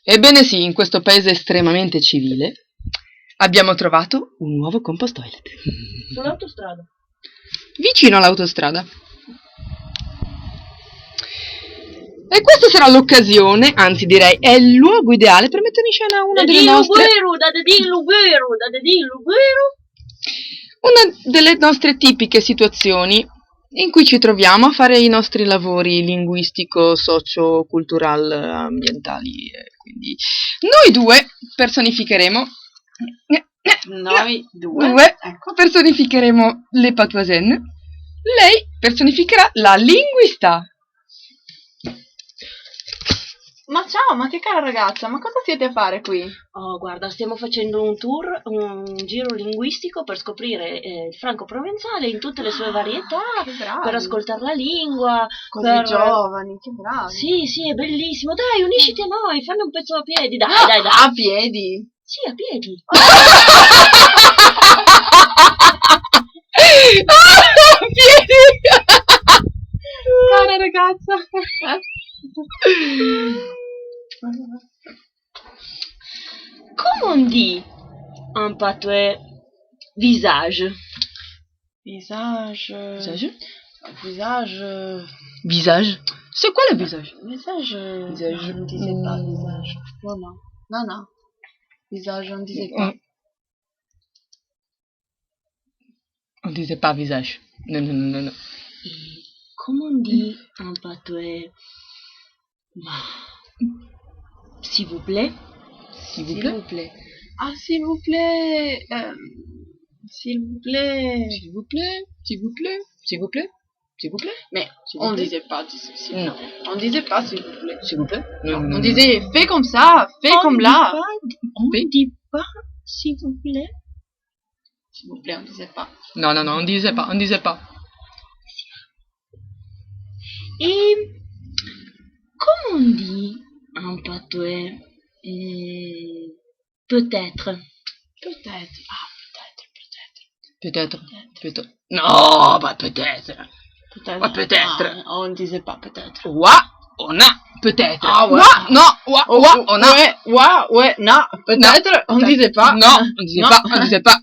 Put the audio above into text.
Ebbene sì, in questo paese estremamente civile abbiamo trovato un nuovo compost toilet. Sull'autostrada. Vicino all'autostrada. E questa sarà l'occasione, anzi direi è il luogo ideale per mettere in scena una delle nostre tipiche situazioni in cui ci troviamo a fare i nostri lavori linguistico-socio-cultural ambientali. Quindi noi due personificheremo Ecco. personificheremo le Patuasen. Lei personificherà la linguista. Ma ciao, ma che cara ragazza, ma cosa siete a fare qui? Oh, guarda, stiamo facendo un tour, un giro linguistico per scoprire il franco-provenzale in tutte le sue varietà, Che bravi. per ascoltare la lingua. Così giovani, che bravi. Sì, è bellissimo. Dai, unisciti a noi, fanno un pezzo a piedi. Dai. A piedi? Sì, a piedi. Piedi! Cara ragazza. Comment on dit en patois visage? Visage. Visage? C'est quoi le visage? Visage. Visage. On ne disait pas visage. Non. Visage, on ne disait pas. On disait pas visage. Non. Et comment on dit en patois s'il vous plaît? S'il vous plaît? Ah, s'il vous plaît. S'il vous plaît. S'il vous plaît? S'il vous plaît? S'il vous plaît? S'il vous plaît? Mais S'il vous on ne plaît? disait pas s'il Non. On disait pas s'il vous plaît. S'il vous plaît? On disait fais comme ça, fais comme là. On ne dit pas s'il vous plaît. S'il vous plaît, on disait pas. Non, on disait pas. Et comment on dit en patois peut-être? Peut-être. Peut-être. Non, bah peut-être. Peut-être. Ah, peut-être. Ah, on ne disait pas peut-être. Ouah, on a peut-être. Ah ouais. Ouah, non, ouah, on a. Ouais, non, peut-être. On ne disait pas. Non, on disait pas.